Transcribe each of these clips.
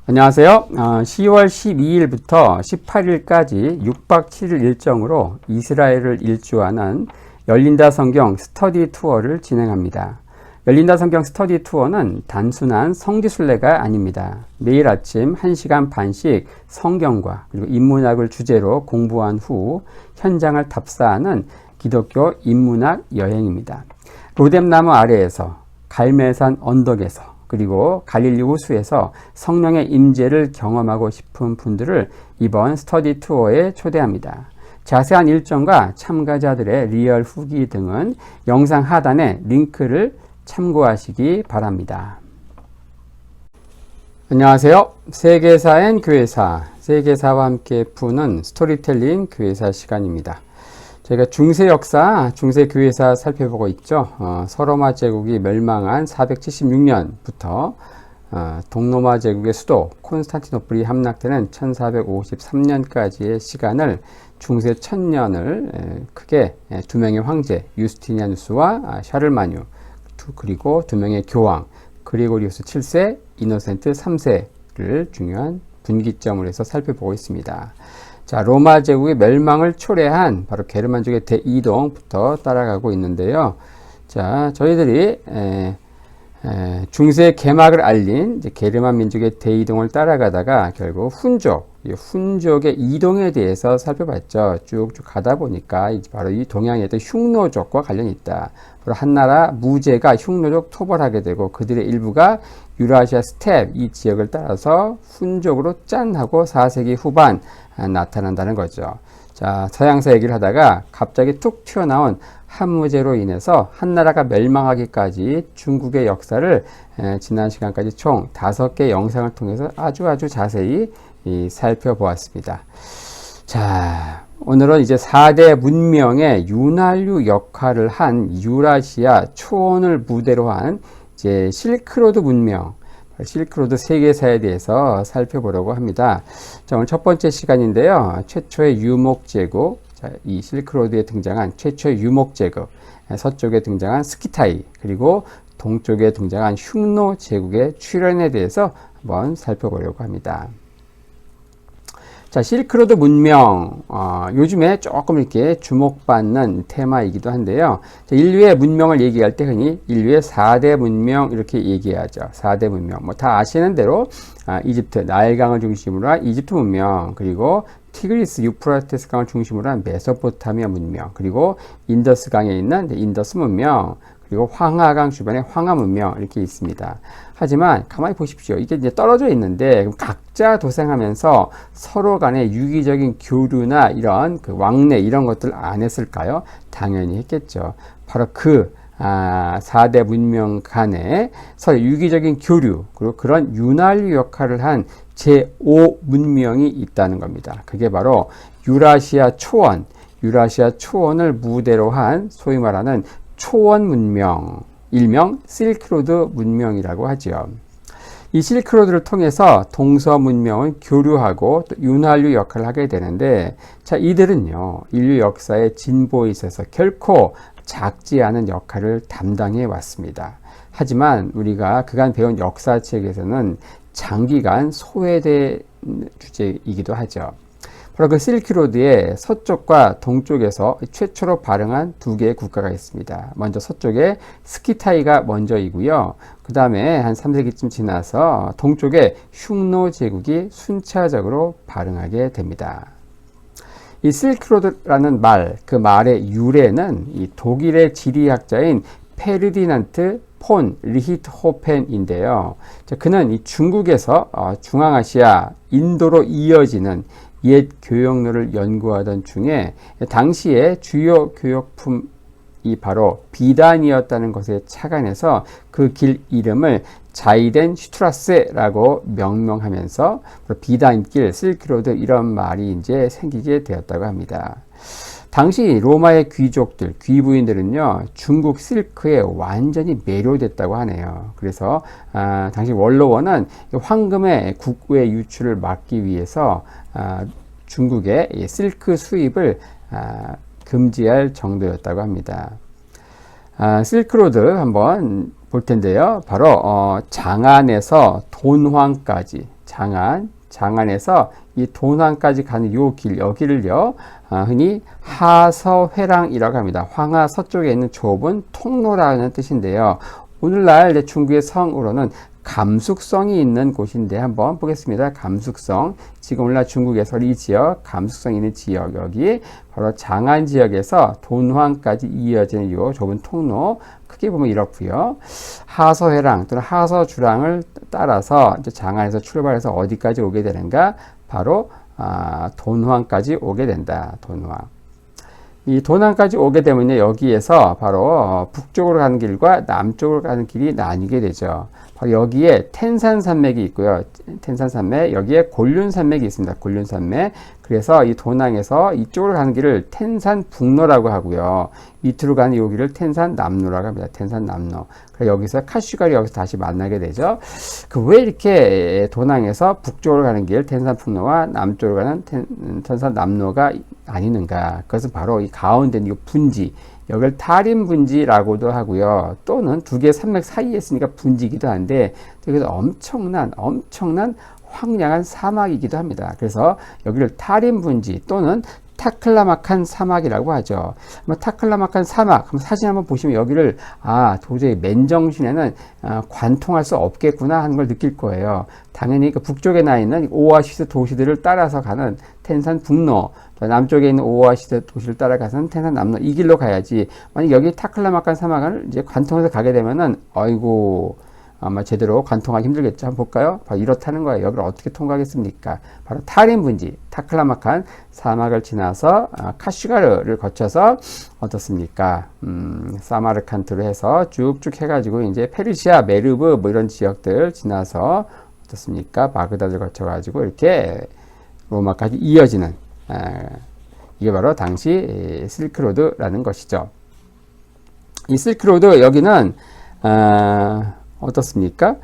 안녕하세요. 10월 12일부터 18일까지 6박 7일 일정으로 이스라엘을 일주하는 열린다 성경 스터디 투어를 진행합니다. 열린다 성경 스터디 투어는 단순한 성지순례가 아닙니다. 매일 아침 1시간 반씩 성경과 그리고 인문학을 주제로 공부한 후 현장을 답사하는 기독교 인문학 여행입니다. 로뎀나무 아래에서, 갈멜산 언덕에서, 그리고 갈릴리 호수에서 성령의 임재를 경험하고 싶은 분들을 이번 스터디 투어에 초대합니다. 자세한 일정과 참가자들의 리얼 후기 등은 영상 하단에 링크를 참고하시기 바랍니다. 안녕하세요. 세계사엔 교회사, 세계사와 함께 푸는 스토리텔링 교회사 시간입니다. 저희가 중세 역사, 중세 교회사 살펴보고 있죠. 서로마 제국이 멸망한 476년부터 동로마 제국의 수도 콘스탄티노플이 함락되는 1453년까지의 시간을 중세 1000년을 크게 두 명의 황제 유스티니아누스와 샤를마뉴, 그리고 두 명의 교황 그리고리우스 7세, 이노센트 3세를 중요한 분기점으로 해서 살펴보고 있습니다. 자, 로마 제국의 멸망을 초래한 바로 게르만족의 대이동부터 따라가고 있는데요. 자, 저희들이 중세 개막을 알린 이제 게르만 민족의 대이동을 따라가다가 결국 훈족의 이동에 대해서 살펴봤죠. 쭉쭉 가다 보니까 바로 이 동양의 흉노족과 관련이 있다. 바로 한나라 무제가 흉노족 토벌하게 되고 그들의 일부가 유라시아 스텝 이 지역을 따라서 훈족으로 짠 하고 4세기 후반 나타난다는 거죠. 자, 서양사 얘기를 하다가 갑자기 툭 튀어나온 한무제로 인해서 한나라가 멸망하기까지 중국의 역사를 지난 시간까지 총 5개 영상을 통해서 아주 자세히 살펴보았습니다. 자, 오늘은 이제 4대 문명의 윤활유 역할을 한 유라시아 초원을 무대로 한 이제 실크로드 문명, 실크로드 세계사에 대해서 살펴보려고 합니다. 자, 오늘 첫 번째 시간인데요. 최초의 유목제국, 자, 이 실크로드에 등장한 최초의 유목제국, 서쪽에 등장한 스키타이, 그리고 동쪽에 등장한 흉노 제국의 출현에 대해서 한번 살펴보려고 합니다. 자, 실크로드 문명, 요즘에 조금 이렇게 주목받는 테마이기도 한데요. 자, 인류의 문명을 얘기할 때 흔히 인류의 4대 문명 이렇게 얘기하죠. 4대 문명. 뭐 다 아시는 대로 이집트, 나일강을 중심으로 한 이집트 문명, 그리고 티그리스, 유프라테스 강을 중심으로 한 메소포타미아 문명, 그리고 인더스 강에 있는 인더스 문명, 그리고 황하강 주변에 황하 문명 이렇게 있습니다. 하지만 가만히 보십시오. 이게 이제 떨어져 있는데 각자 도생하면서 서로 간의 유기적인 교류나 이런 그 왕래 이런 것들 안 했을까요? 당연히 했겠죠. 바로 그 4대 문명 간의 서로 유기적인 교류 그리고 그런 윤활유 역할을 한 제5 문명이 있다는 겁니다. 그게 바로 유라시아 초원을 무대로 한 소위 말하는 초원 문명, 일명 실크로드 문명이라고 하죠. 이 실크로드를 통해서 동서 문명은 교류하고 또 윤활유 역할을 하게 되는데, 자, 이들은요, 인류 역사의 진보에 있어서 결코 작지 않은 역할을 담당해 왔습니다. 하지만 우리가 그간 배운 역사책에서는 장기간 소외된 주제이기도 하죠. 바로 그 실크로드의 서쪽과 동쪽에서 최초로 발흥한 두 개의 국가가 있습니다. 먼저 서쪽에 스키타이가 먼저이고요. 그 다음에 한 3세기쯤 지나서 동쪽에 흉노 제국이 순차적으로 발흥하게 됩니다. 이 실크로드라는 말, 그 말의 유래는 이 독일의 지리학자인 페르디난트 폰 리히트호펜인데요. 그는 이 중국에서 중앙아시아, 인도로 이어지는 옛 교역로를 연구하던 중에 당시의 주요 교역품이 바로 비단이었다는 것에 착안해서 그 길 이름을 자이덴 슈트라세라고 명명하면서 비단길, 실크로드 이런 말이 이제 생기게 되었다고 합니다. 당시 로마의 귀족들, 귀부인들은요, 중국 실크에 완전히 매료됐다고 하네요. 그래서 당시 원로원은 황금의 국외 유출을 막기 위해서 중국의 실크 수입을 금지할 정도였다고 합니다. 실크로드 한번 볼 텐데요. 바로 장안에서 돈황까지, 장안에서 이 돈왕까지 가는 요 길, 여기를요, 흔히 하서회랑이라고 합니다. 황하 서쪽에 있는 좁은 통로라는 뜻인데요. 오늘날 이제 중국의 성으로는 감숙성이 있는 곳인데 한번 보겠습니다. 감숙성. 지금 오늘날 중국에서 이 지역, 감숙성 있는 지역, 여기 바로 장안 지역에서 돈황까지 이어지는 이 좁은 통로, 크게 보면 이렇고요. 하서회랑 또는 하서주랑을 따라서 이제 장안에서 출발해서 어디까지 오게 되는가? 바로 돈황까지 오게 된다. 돈황. 이 돈왕까지 오게 되면요, 여기에서 바로 북쪽으로 가는 길과 남쪽으로 가는 길이 나뉘게 되죠. 바로 여기에 텐산산맥이 있고요. 텐산산맥, 여기에 곤륜산맥이 있습니다. 곤륜산맥. 그래서 이 돈왕에서 이쪽으로 가는 길을 텐산북로라고 하고요. 밑으로 가는 이 길을 텐산남로라고 합니다. 텐산남로. 그래서 여기서 카슈가리 여기서 다시 만나게 되죠. 왜 이렇게 돈왕에서 북쪽으로 가는 길 텐산북로와 남쪽으로 가는 텐산남로가 아니는가? 그것은 바로 이 가운데 있는 이 분지, 여기를 타림분지라고도 하고요. 또는 두 개의 산맥 사이에 있으니까 분지이기도 한데, 여기서 엄청난 황량한 사막이기도 합니다. 그래서 여기를 타림분지 또는 타클라마칸 사막이라고 하죠. 타클라마칸 사막, 사진 한번 보시면 여기를 도저히 맨정신에는 관통할 수 없겠구나 하는 걸 느낄 거예요. 당연히 그 북쪽에 나 있는 오아시스 도시들을 따라서 가는 텐산북로, 남쪽에 있는 오아시스 도시를 따라가서는 텐산남로, 이 길로 가야지. 만약 여기 타클라마칸 사막을 이제 관통해서 가게 되면은 아이고, 아마 제대로 관통하기 힘들겠죠. 한번 볼까요? 바로 이렇다는 거예요. 여기를 어떻게 통과하겠습니까? 바로 타림분지, 타클라마칸 사막을 지나서 카슈가르를 거쳐서 어떻습니까? 사마르칸트로 해서 쭉쭉 해가지고 이제 페르시아, 메르브 뭐 이런 지역들 지나서 어떻습니까? 바그다드를 거쳐가지고 이렇게 로마까지 이어지는 이게 바로 당시 실크로드라는 것이죠. 이 실크로드 여기는 어떻습니까?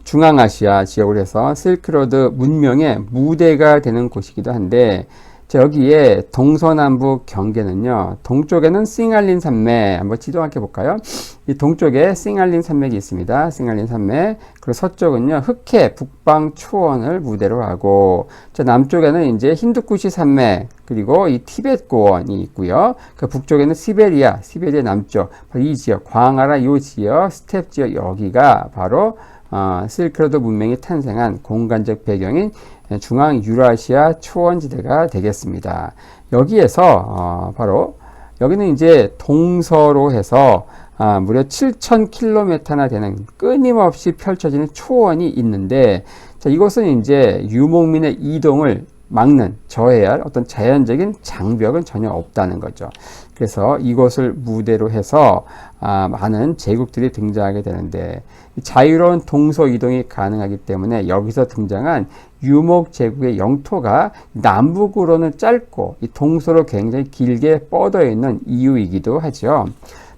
중앙아시아 지역으로 해서 실크로드 문명의 무대가 되는 곳이기도 한데, 여기에 동서남북 경계는요, 동쪽에는 싱알린 산맥, 한번 지도 함께 볼까요? 이 동쪽에 싱알린 산맥이 있습니다. 싱알린 산맥. 그리고 서쪽은요, 흑해 북방 초원을 무대로 하고, 남쪽에는 이제 힌두쿠시 산맥, 그리고 이 티베트 고원이 있고요. 그 북쪽에는 시베리아 남쪽, 이 지역, 광하라 이 지역, 스텝 지역, 여기가 바로 실크로드 문명이 탄생한 공간적 배경인 중앙 유라시아 초원지대가 되겠습니다. 여기에서 바로 여기는 이제 동서로 해서 무려 7,000km나 되는 끊임없이 펼쳐지는 초원이 있는데, 이것은 이제 유목민의 이동을 막는, 저해야 할 어떤 자연적인 장벽은 전혀 없다는 거죠. 그래서 이것을 무대로 해서 많은 제국들이 등장하게 되는데, 자유로운 동서 이동이 가능하기 때문에 여기서 등장한 유목 제국의 영토가 남북으로는 짧고 이 동서로 굉장히 길게 뻗어 있는 이유이기도 하죠.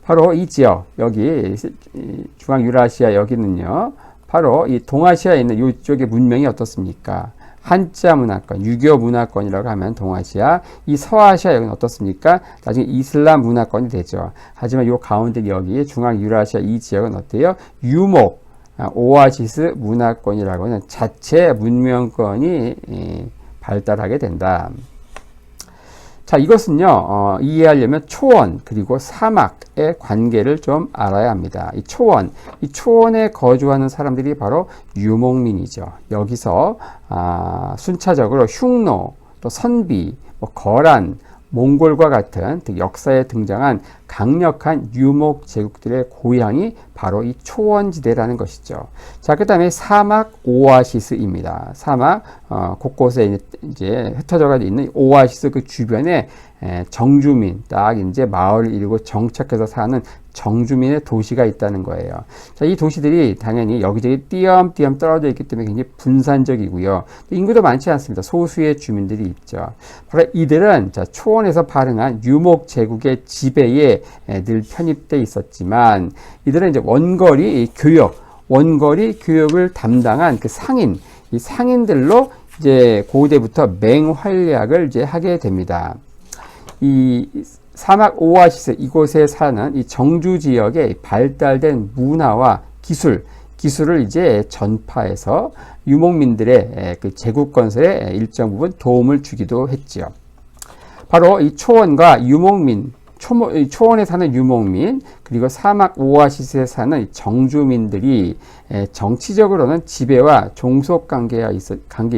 바로 이 지역, 여기 중앙 유라시아 여기는요, 바로 이 동아시아에 있는 이쪽의 문명이 어떻습니까? 한자 문화권, 유교 문화권이라고 하면 동아시아, 이 서아시아 여기는 어떻습니까? 나중에 이슬람 문화권이 되죠. 하지만 이 가운데 여기 중앙 유라시아 이 지역은 어때요? 유목, 오아시스 문화권이라고 하는 자체 문명권이 발달하게 된다. 자, 이것은요, 이해하려면 초원, 그리고 사막의 관계를 좀 알아야 합니다. 이 초원에 거주하는 사람들이 바로 유목민이죠. 여기서, 순차적으로 흉노, 또 선비, 거란, 몽골과 같은 역사에 등장한 강력한 유목 제국들의 고향이 바로 이 초원지대라는 것이죠. 자, 그 다음에 사막 오아시스입니다. 사막 곳곳에 이제 흩어져 있는 오아시스 그 주변에 정주민, 딱 이제 마을을 이루고 정착해서 사는 정주민의 도시가 있다는 거예요. 자, 이 도시들이 당연히 여기저기 띄엄띄엄 떨어져 있기 때문에 굉장히 분산적이고요. 인구도 많지 않습니다. 소수의 주민들이 있죠. 바로 이들은 초원에서 발흥한 유목 제국의 지배에 늘 편입돼 있었지만, 이들은 이제 원거리 교육을 담당한 그 상인, 이 상인들로 이제 고대부터 맹활약을 이제 하게 됩니다. 이 사막 오아시스 이곳에 사는 이 정주 지역의 발달된 문화와 기술 기술을 이제 전파해서 유목민들의 그 제국 건설에 일정 부분 도움을 주기도 했지요. 바로 이 초원과 유목민, 초원에 사는 유목민, 그리고 사막 오아시스에 사는 정주민들이 정치적으로는 지배와 종속 관계에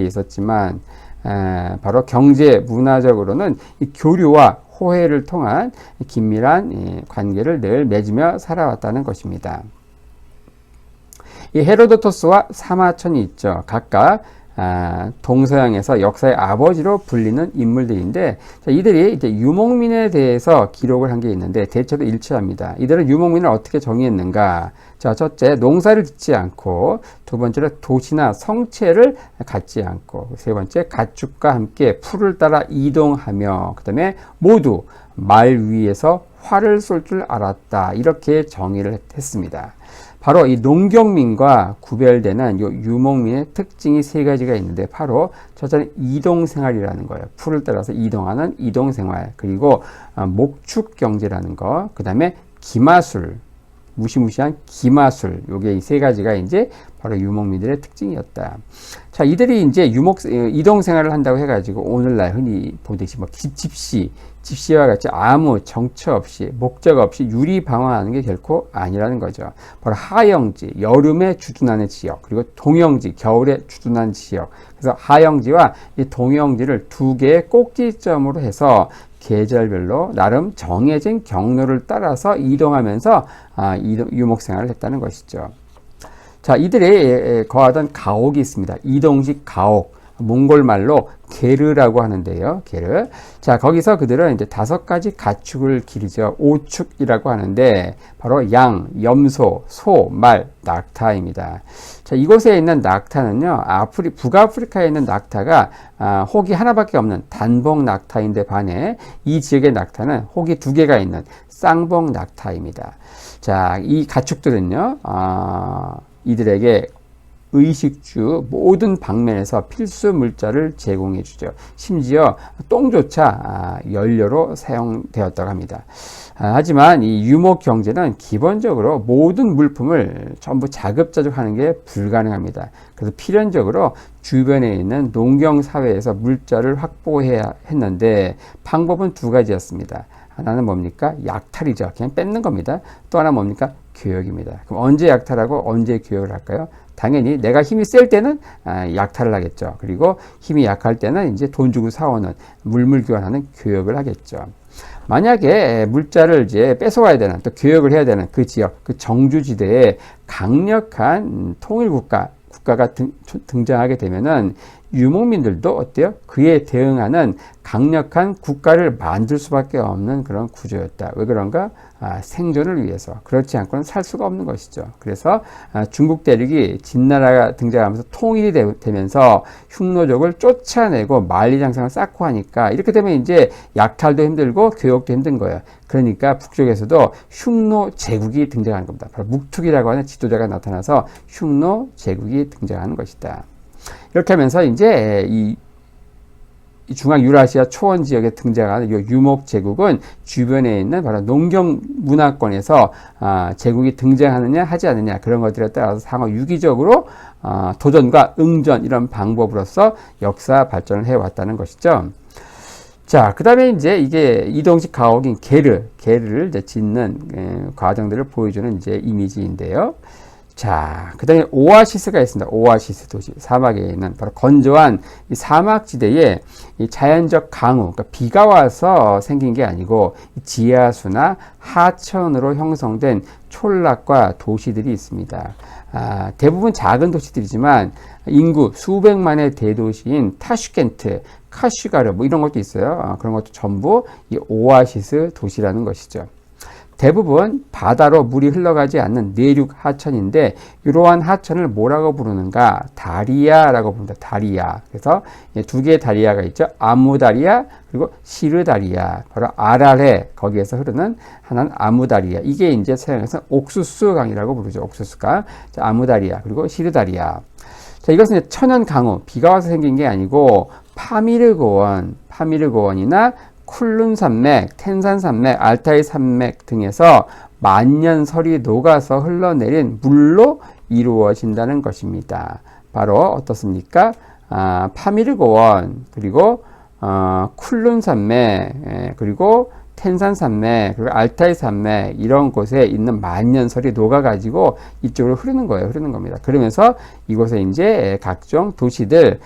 있었지만, 바로 경제, 문화적으로는 이 교류와 호혜를 통한 긴밀한 관계를 늘 맺으며 살아왔다는 것입니다. 이 헤로도토스와 사마천이 있죠. 각각 동서양에서 역사의 아버지로 불리는 인물들인데, 이들이 이제 유목민에 대해서 기록을 한 게 있는데 대체로 일치합니다. 이들은 유목민을 어떻게 정의했는가? 자, 첫째, 농사를 짓지 않고, 두 번째로 도시나 성체를 갖지 않고, 세 번째, 가축과 함께 풀을 따라 이동하며, 그 다음에 모두 말 위에서 활을 쏠 줄 알았다. 이렇게 정의를 했습니다. 바로 이 농경민과 구별되는 요 유목민의 특징이 세 가지가 있는데, 바로 첫째는 이동생활이라는 거예요. 풀을 따라서 이동하는 이동생활, 그리고 목축경제라는 거, 그 다음에 기마술, 무시무시한 기마술, 요게 이 세 가지가 이제 바로 유목민들의 특징이었다. 자, 이들이 이제 이동 생활을 한다고 해가지고 오늘날 흔히 보듯이 뭐 집시와 같이 아무 정처 없이 목적 없이 유리 방황하는 게 결코 아니라는 거죠. 바로 하영지, 여름에 주둔하는 지역, 그리고 동영지, 겨울에 주둔하는 지역. 그래서 하영지와 이 동영지를 두 개의 꼭지점으로 해서 계절별로 나름 정해진 경로를 따라서 이동하면서 유목 생활을 했다는 것이죠. 자, 이들이 거하던 가옥이 있습니다. 이동식 가옥, 몽골 말로 게르라고 하는데요. 게르. 자, 거기서 그들은 이제 5가지 가축을 기르죠. 오축이라고 하는데, 바로 양, 염소, 소, 말, 낙타입니다. 자, 이곳에 있는 낙타는요, 북아프리카에 있는 낙타가 혹이 하나밖에 없는 단봉 낙타인데 반해 이 지역의 낙타는 혹이 2개가 있는 쌍봉 낙타입니다. 자, 이 가축들은요, 이들에게 의식주 모든 방면에서 필수 물자를 제공해 주죠. 심지어 똥조차 연료로 사용되었다고 합니다. 하지만 이 유목 경제는 기본적으로 모든 물품을 전부 자급자족하는 게 불가능합니다. 그래서 필연적으로 주변에 있는 농경 사회에서 물자를 확보해야 했는데, 방법은 2가지였습니다. 하나는 뭡니까? 약탈이죠. 그냥 뺏는 겁니다. 또 하나 뭡니까? 교역입니다. 그럼 언제 약탈하고 언제 교역을 할까요? 당연히 내가 힘이 셀 때는 약탈을 하겠죠. 그리고 힘이 약할 때는 이제 돈 주고 사오는 물물 교환하는 교역을 하겠죠. 만약에 물자를 이제 뺏어와야 되는, 또 교역을 해야 되는 그 지역, 그 정주지대에 강력한 국가가 등장하게 되면은 유목민들도 어때요? 그에 대응하는 강력한 국가를 만들 수밖에 없는 그런 구조였다. 왜 그런가? 생존을 위해서. 그렇지 않고는 살 수가 없는 것이죠. 그래서 중국 대륙이 진나라가 등장하면서 통일이 되면서 흉노족을 쫓아내고 만리장성을 쌓고 하니까, 이렇게 되면 이제 약탈도 힘들고 교역도 힘든 거예요. 그러니까 북쪽에서도 흉노 제국이 등장하는 겁니다. 바로 묵툭이라고 하는 지도자가 나타나서 흉노 제국이 등장하는 것이다. 이렇게 하면서 이제 이 중앙 유라시아 초원 지역에 등장하는 이 유목 제국은 주변에 있는 바로 농경 문화권에서 제국이 등장하느냐 하지 않느냐, 그런 것들에 따라서 상호 유기적으로 도전과 응전, 이런 방법으로서 역사 발전을 해왔다는 것이죠. 자, 그 다음에 이제 이게 이동식 가옥인 게르를 이제 짓는 과정들을 보여주는 이제 이미지인데요. 자, 그 다음에 오아시스가 있습니다. 오아시스 도시, 사막에 있는 바로 건조한 이 사막지대에 이 자연적 강우, 그러니까 비가 와서 생긴 게 아니고 지하수나 하천으로 형성된 촌락과 도시들이 있습니다. 대부분 작은 도시들이지만 인구 수백만의 대도시인 타슈켄트, 카슈가르 뭐 이런 것도 있어요. 그런 것도 전부 이 오아시스 도시라는 것이죠. 대부분 바다로 물이 흘러가지 않는 내륙 하천인데, 이러한 하천을 뭐라고 부르는가? 다리아라고 부릅니다. 다리아. 그래서 2개의 다리아가 있죠. 아무다리아 그리고 시르다리아. 바로 아랄해 거기에서 흐르는 하나는 아무다리아. 이게 이제 서양에서 옥수수 강이라고 부르죠. 옥수수강. 자, 아무다리아 그리고 시르다리아. 자, 이것은 천연 강우, 비가 와서 생긴 게 아니고 파미르고원이나 쿨룬 산맥, 텐산 산맥, 알타이 산맥 등에서 만년설이 녹아서 흘러내린 물로 이루어진다는 것입니다. 바로 어떻습니까? 파미르고원, 그리고 쿨룬 산맥, 그리고 텐산 산맥, 그리고 알타이 산맥, 이런 곳에 있는 만년설이 녹아가지고 이쪽으로 흐르는 거예요. 흐르는 겁니다. 그러면서 이곳에 이제 각종 도시들,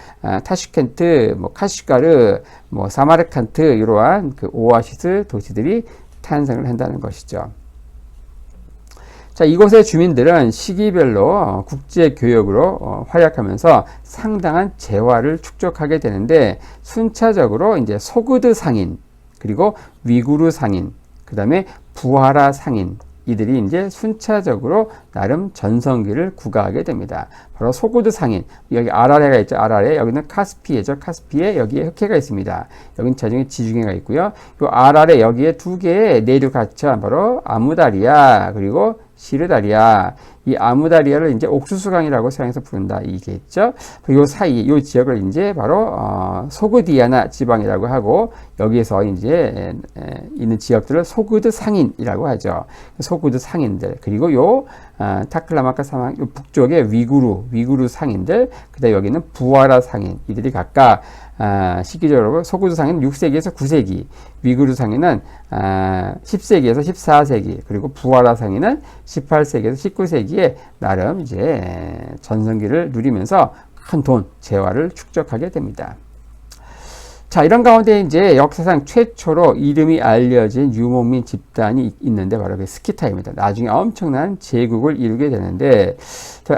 타슈켄트, 뭐 카슈가르, 뭐 사마르칸트, 이러한 그 오아시스 도시들이 탄생을 한다는 것이죠. 자, 이곳의 주민들은 시기별로 국제교역으로 활약하면서 상당한 재화를 축적하게 되는데, 순차적으로 이제 소그드 상인, 그리고 위구르 상인, 그 다음에 부하라 상인, 이들이 이제 순차적으로 나름 전성기를 구가하게 됩니다. 바로 소그드 상인, 여기 아라레가 있죠. 아라레, 여기는 카스피해죠. 카스피에 여기에 흑해가 있습니다. 여기는 자중에 지중해가 있고요. 요 아라레 여기에 두 개의 내륙 하천, 바로 아무다리아, 그리고 시르다리아. 이 아무다리아를 이제 옥수수강이라고 서양에서 부른다. 이게 있죠. 그리고 요 사이, 요 지역을 이제 바로 소그디아나 지방이라고 하고, 여기에서 이제 있는 지역들을 소그드 상인이라고 하죠. 소그드 상인들. 그리고 요 타클라마카 사막 요 북쪽에 위구르 상인들. 그다음에 여기는 부하라 상인. 이들이 각각 시기적으로 소그드 상인은 6세기에서 9세기, 위구르 상인은 10세기에서 14세기, 그리고 부하라 상인은 18세기에서 19세기에 나름 이제 전성기를 누리면서 큰 돈, 재화를 축적하게 됩니다. 자, 이런 가운데 이제 역사상 최초로 이름이 알려진 유목민 집단이 있는데 바로 그 스키타입니다. 나중에 엄청난 제국을 이루게 되는데,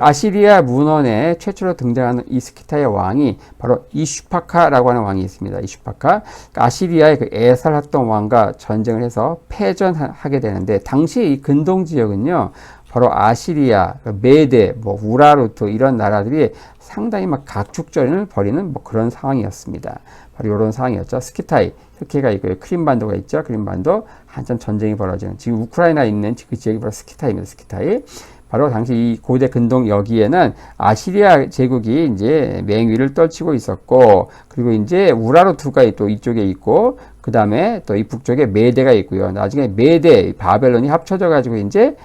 아시리아 문헌에 최초로 등장하는 이 스키타의 왕이 바로 이슈파카라고 하는 왕이 있습니다. 이슈파카. 아시리아의 그 에살핫돈 왕과 전쟁을 해서 패전하게 되는데, 당시 이 근동 지역은요, 바로 아시리아, 메데, 뭐 우라르트 이런 나라들이 상당히 막 각축전을 벌이는 뭐 그런 상황이었습니다. 바로 이런 상황이었죠. 스키타이, 흑해가 있고요. 크림반도가 있죠. 크림반도 한참 전쟁이 벌어지는, 지금 우크라이나에 있는 그 지역이 바로 스키타이입니다. 스키타이. 바로 당시 이 고대 근동 여기에는 아시리아 제국이 이제 맹위를 떨치고 있었고, 그리고 이제 우라르투가 또 이쪽에 있고, 그 다음에 또 이 북쪽에 메데가 있고요. 나중에 메데, 바벨론이 합쳐져 가지고 이제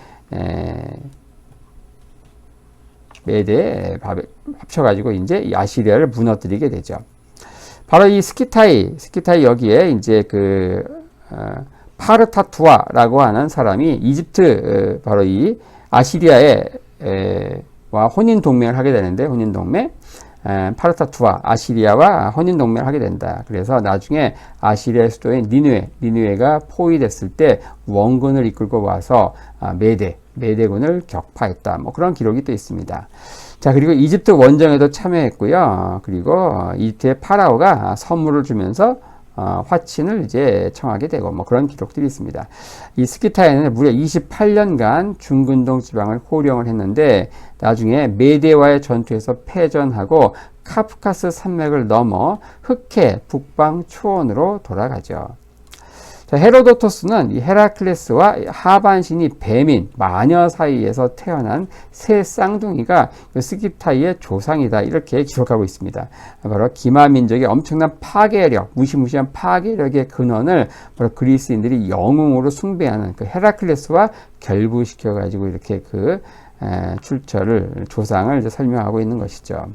메데 합쳐가지고 이제 이 아시리아를 무너뜨리게 되죠. 바로 이 스키타이 여기에 이제 그 파르타투아라고 하는 사람이 이집트 바로 이 아시리아에 와 혼인 동맹을 하게 되는데, 혼인 동맹, 파르타투아 아시리아와 혼인 동맹을 하게 된다. 그래서 나중에 아시리아의 수도인 니느웨가 포위됐을 때 원군을 이끌고 와서 메데군을 격파했다. 뭐 그런 기록이 또 있습니다. 자, 그리고 이집트 원정에도 참여했고요. 그리고 이집트의 파라오가 선물을 주면서 화친을 이제 청하게 되고 뭐 그런 기록들이 있습니다. 이 스키타에는 무려 28년간 중근동 지방을 호령을 했는데, 나중에 메데와의 전투에서 패전하고 카프카스 산맥을 넘어 흑해 북방 초원으로 돌아가죠. 자, 헤로도토스는 이 헤라클레스와 하반신이 뱀인 마녀 사이에서 태어난 새 쌍둥이가 스키타이의 조상이다, 이렇게 기록하고 있습니다. 바로 기마 민족의 엄청난 파괴력, 무시무시한 파괴력의 근원을 바로 그리스인들이 영웅으로 숭배하는 그 헤라클레스와 결부시켜 가지고 이렇게 그 조상을 이제 설명하고 있는 것이죠.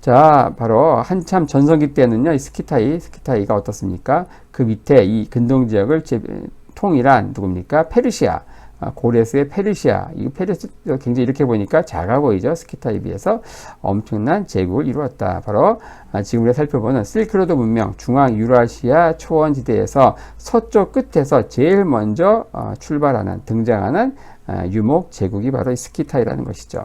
자, 바로 한참 전성기 때는요, 이 스키타이가 어떻습니까? 그 밑에 이 근동 지역을 통일한 누굽니까? 페르시아, 고레스의 페르시아. 이 페르시아 굉장히 이렇게 보니까 작아 보이죠? 스키타이에 비해서 엄청난 제국을 이루었다. 바로 지금 우리가 살펴보는 실크로드 문명, 중앙 유라시아 초원지대에서 서쪽 끝에서 제일 먼저 등장하는 유목 제국이 바로 이 스키타이라는 것이죠.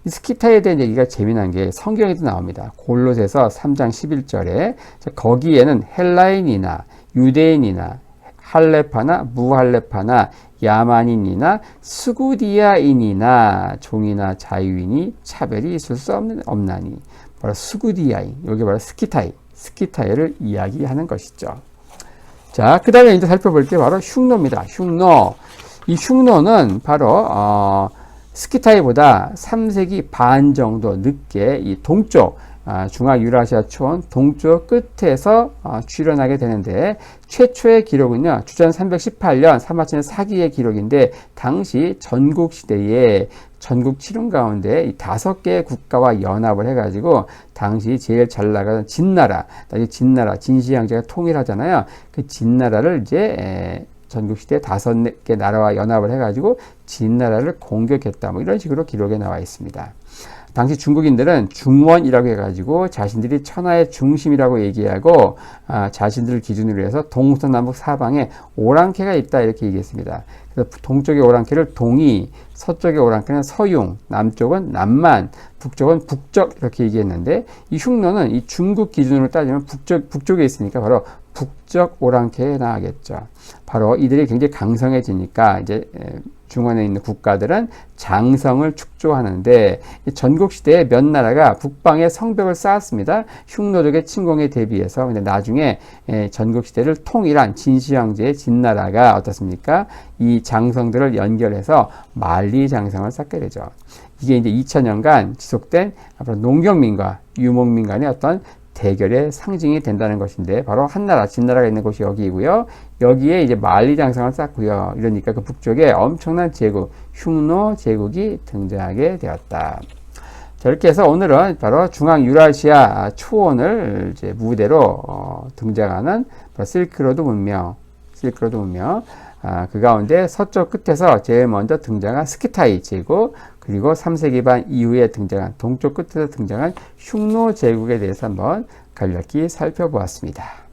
이 스키타이에 대한 얘기가 재미난 게 성경에도 나옵니다. 골로새서 3장 11절에 거기에는 헬라인이나 유대인이나 할레파나 무할레파나 야만인이나 스구디아인이나 종이나 자유인이 차별이 있을 수 없나니, 바로 스구디아인, 여기 바로 스키타이를 이야기하는 것이죠. 자, 그 다음에 이제 살펴볼 게 바로 흉노입니다. 흉노. 이 흉노는 바로 스키타이보다 3세기 반 정도 늦게 이 동쪽 중앙유라시아 초원 동쪽 끝에서 출현하게 되는데 최초의 기록은요 주전 318년 사마천의 사기의 기록인데 당시 전국 시대에 전국 칠흥 가운데 이 5개의 국가와 연합을 해가지고 당시 제일 잘 나가던 진나라, 나중에 진나라, 진시황제가 통일하잖아요. 그 진나라를 이제 전국 시대 5개 나라와 연합을 해가지고 진나라를 공격했다. 뭐 이런 식으로 기록에 나와 있습니다. 당시 중국인들은 중원이라고 해가지고 자신들이 천하의 중심이라고 얘기하고 자신들을 기준으로 해서 동서남북 사방에 오랑캐가 있다 이렇게 얘기했습니다. 그래서 동쪽의 오랑캐를 동이, 서쪽의 오랑캐는 서융, 남쪽은 남만, 북쪽은 북적 이렇게 얘기했는데 이 흉노는 이 중국 기준으로 따지면 북쪽에 있으니까 바로 북적 오랑캐에 나가겠죠. 바로 이들이 굉장히 강성해지니까 이제 중원에 있는 국가들은 장성을 축조하는데 전국 시대에 몇 나라가 북방에 성벽을 쌓았습니다. 흉노족의 침공에 대비해서. 근데 나중에 전국 시대를 통일한 진시황제의 진나라가 어떻습니까? 이 장성들을 연결해서 만리장성을 쌓게 되죠. 이게 이제 2000년간 지속된 앞으로 농경민과 유목민 간의 어떤 대결의 상징이 된다는 것인데 바로 한나라, 진나라가 있는 곳이 여기이고요. 여기에 이제 만리장성을 쌓고요. 이러니까 그 북쪽에 엄청난 제국, 흉노 제국이 등장하게 되었다. 자, 이렇게 해서 오늘은 바로 중앙유라시아 초원을 이제 무대로 등장하는 실크로드 문명, 그 가운데 서쪽 끝에서 제일 먼저 등장한 스키타이 제국, 그리고 3세기 반 이후에 등장한 동쪽 끝에서 등장한 흉노 제국에 대해서 한번 간략히 살펴보았습니다.